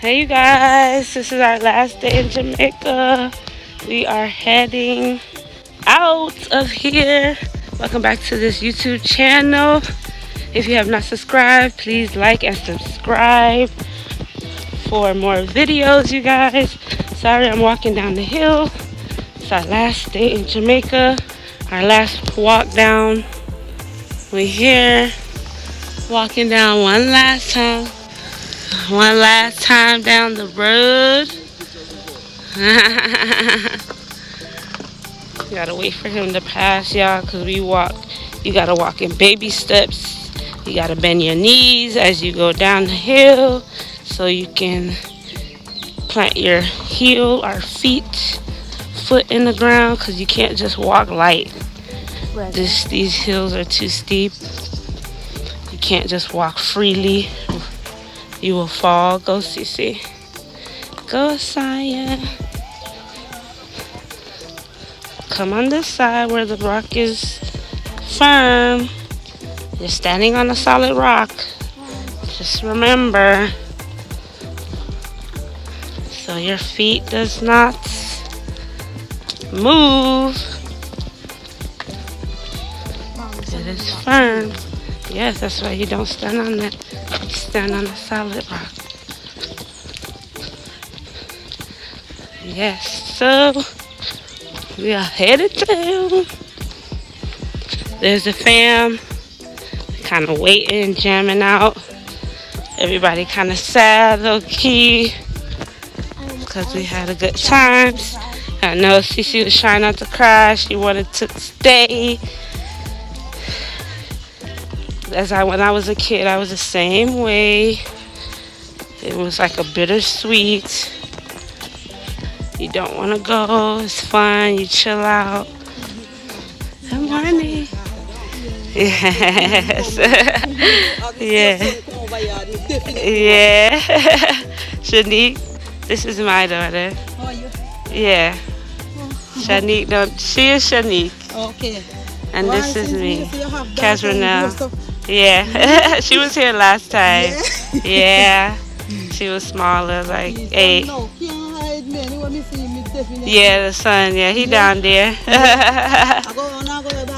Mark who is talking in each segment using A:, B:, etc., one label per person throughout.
A: Hey you guys, this is our last day in Jamaica. We are heading out of here. Welcome back to this YouTube channel. If you have not subscribed, please like and subscribe for more videos, you guys. Sorry I'm walking down the hill. It's our last day in Jamaica. Our last walk down. We're here walking down one last time down the road. You gotta wait for him to pass, y'all, because we walk. You gotta walk in baby steps. You gotta bend your knees as you go down the hill so you can plant your heel or foot in the ground, because you can't just walk light. These hills are too steep. You can't just walk freely. You will fall. Go, Cece. Go, Saya. Come on this side where the rock is firm. You're standing on a solid rock. Just remember. So your feet does not move. It is firm. Yes, that's why you don't stand on that. You stand on a solid rock. Yes, so we are headed down. There's the fam, kind of waiting, jamming out. Everybody kind of sad, low key, because we had a good time. I know Cece was trying not to cry. She wanted to stay. When I was a kid, I was the same way. It was like a bittersweet. You don't want to go. It's fun. You chill out. Good morning. Yes. Yeah. Yeah. Shanique, this is my daughter. Yeah. Shanique, she is Shanique.
B: Okay.
A: And this is me, Casranel. Yeah, she was here last time. Yeah, she was smaller, like 8. Yeah, the son. Yeah, he down there.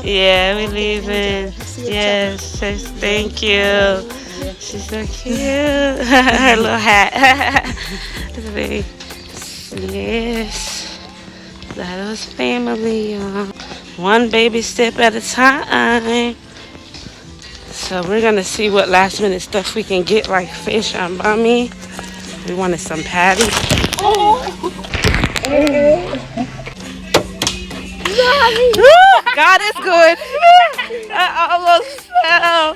A: Yeah, we leaving. Yes, thank you. She's so cute. Her little hat. Yes, that was family, y'all. One baby step at a time. So we're gonna see what last minute stuff we can get, like fish and bummy. We wanted some patty. Oh. God is good. I almost fell.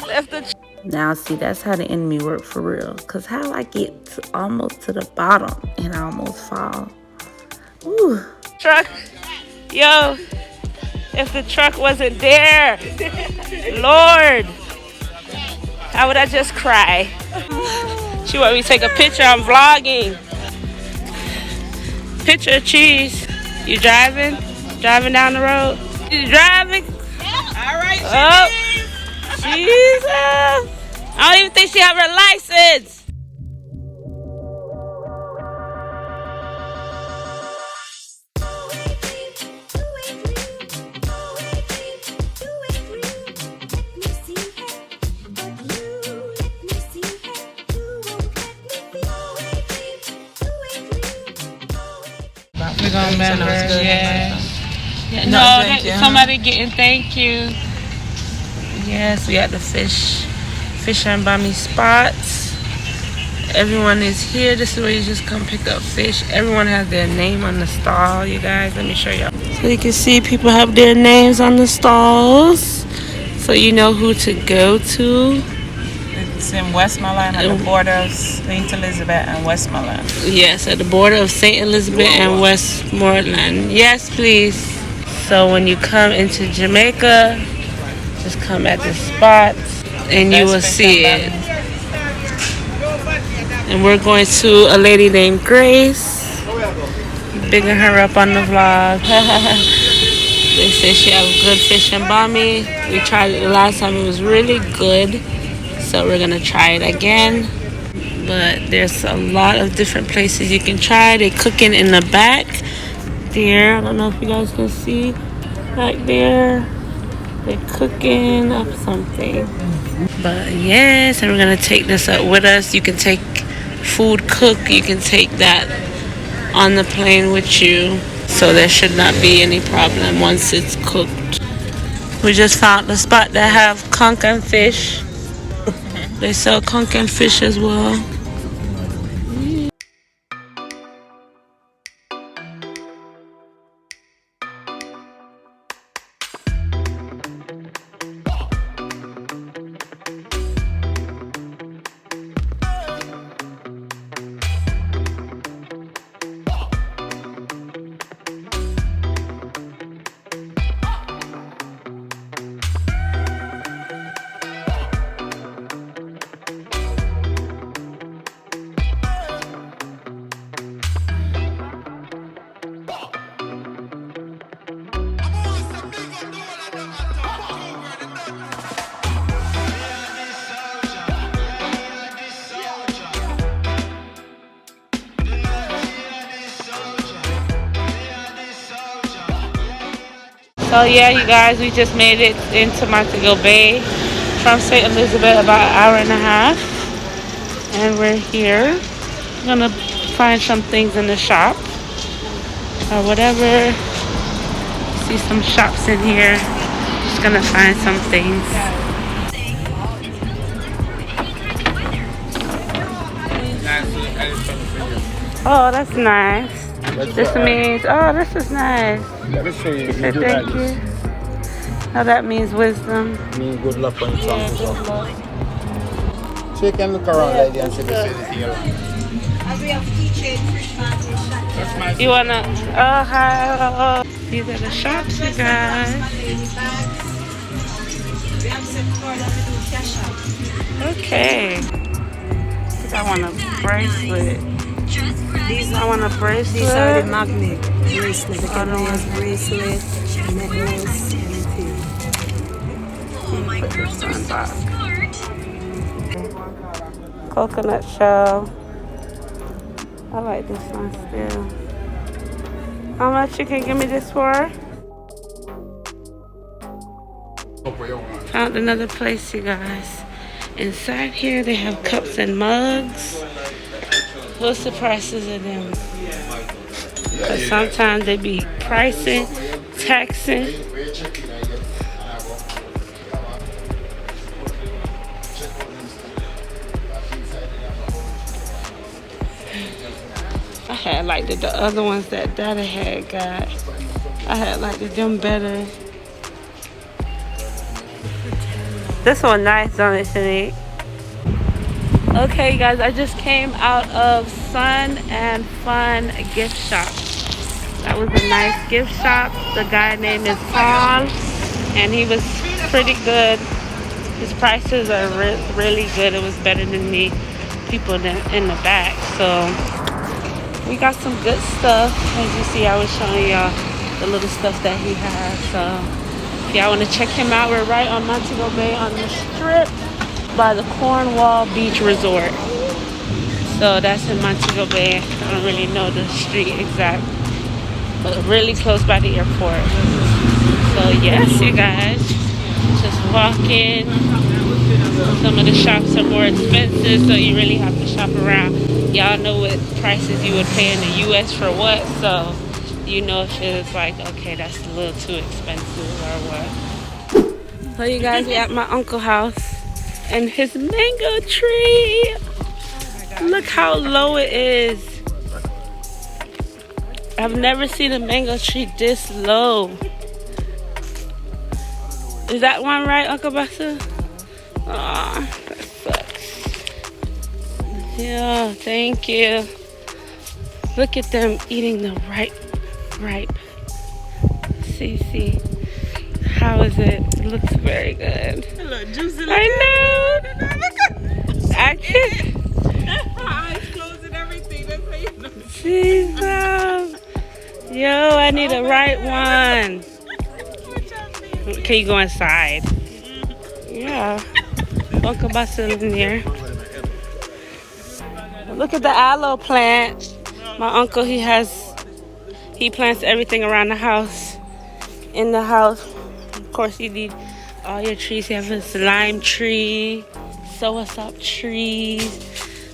A: Left the now see, that's how the enemy work for real. Cause how I get almost to the bottom and I almost fall. Ooh. Truck. Yo. If the truck wasn't there, Lord, how would I just cry? She want me to take a picture. I'm vlogging. Picture of cheese. You driving? Driving down the road? You driving?
B: All right.
A: Oh, Jesus. I don't even think she have her license. We're gonna remember, yeah. No, somebody getting thank you. Yes, we at the fish and bummy spots. Everyone is here. This is where you just come pick up fish. Everyone has their name on the stall, you guys. Let me show y'all. So you can see people have their names on the stalls, so you know who to go to.
B: It's in Westmoreland at the border of St. Elizabeth and Westmoreland.
A: Yes, at the border of St. Elizabeth and Westmoreland. Yes, please. So when you come into Jamaica, just come at this spot and you will see it. And we're going to a lady named Grace. Bigging her up on the vlog. They say she have good fish and bummy. We tried it the last time. It was really good. So we're going to try it again. But there's a lot of different places you can try. They're cooking in the back there. I don't know if you guys can see back there. They're cooking up something. But yes, and we're gonna take this up with us. You can take food cooked. You can take that on the plane with you. So there should not be any problem once it's cooked. We just found the spot that have conch and fish. They sell conch and fish as well. So yeah, you guys, we just made it into Montego Bay from St. Elizabeth, about an hour and a half. And we're here. I'm gonna find some things in the shop or whatever. See some shops in here. Just gonna find some things. Oh, that's nice. This means, oh, this is nice. He said thank you. Now that means wisdom.
C: Mean good luck on your
A: Yeah, good luck.
C: So you can look around like that and see if there's anything around.
D: As we have keychain, fish market,
A: You wanna, oh, hi. Oh. These are the shops, you guys.
D: we have set card and we do cash out.
A: Okay. I want a bracelet. I want a bracelet.
D: These are the magnet bracelet. The Canadian bracelet, necklace, anything.
A: Put this one back. Coconut shell. I like this one still. How much you can give me this for? Found another place, you guys. Inside here they have cups and mugs. What's the prices of them? Because sometimes they be pricing, taxing. I had liked the other ones that Dada had got. I had liked them better. This one nice, don't it, Shanique? Okay, guys, I just came out of Sun and Fun gift shop. That was a nice gift shop. The guy name is Paul, and he was pretty good. His prices are really good. It was better than the people in the back. So we got some good stuff. As you see, I was showing y'all the little stuff that he has. So if y'all want to check him out, we're right on Montego Bay on the strip by the Cornwall Beach Resort. So that's in Montego Bay. I don't really know the street exact, but really close by the airport. So yes, you guys, just walk in. Some of the shops are more expensive, so you really have to shop around. Y'all know what prices you would pay in the US for what, so you know if it's like, okay, that's a little too expensive or what. So you guys, we're at my uncle's house and his mango tree. Look how low it is. I've never seen a mango tree this low. Is that one right, Uncle Buster? Aw, that sucks. Yeah, thank you. Look at them eating the ripe. See. How is it? It looks very good.
B: It look juicy.
A: I know. I can't.
B: Eyes closed and everything. That's how you know.
A: Jesus. Yo, I need a ripe one. Can you go inside? Yeah. Uncle Buster in here. Look at the aloe plant. My uncle, he plants everything around the house. In the house, of course, you need all your trees. You have this lime tree, soursop trees.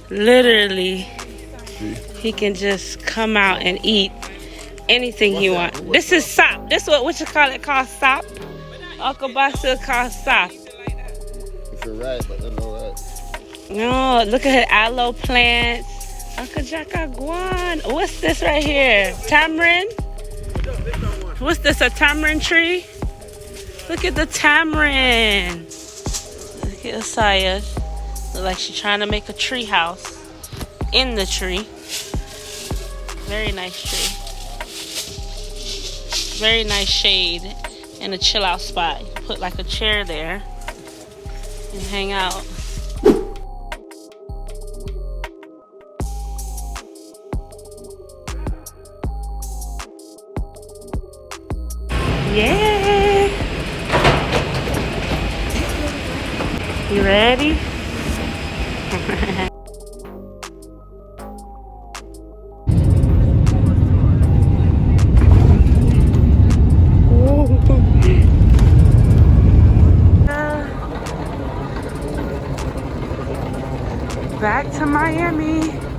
A: Literally, he can just come out and eat anything he wants. This is sop. This is what you call it, called sop. Uncle Basil called sop.
C: If you're right, but they're not right.
A: No, look at her aloe plants. Uncle Jackaguan. What's this right here? Tamarind? What's this, a tamarind tree? Look at the tamarind. Look at Asaya. Look like she's trying to make a tree house in the tree. Very nice tree. Very nice shade and a chill out spot. Put like a chair there and hang out. Yeah. You ready? Back to Miami.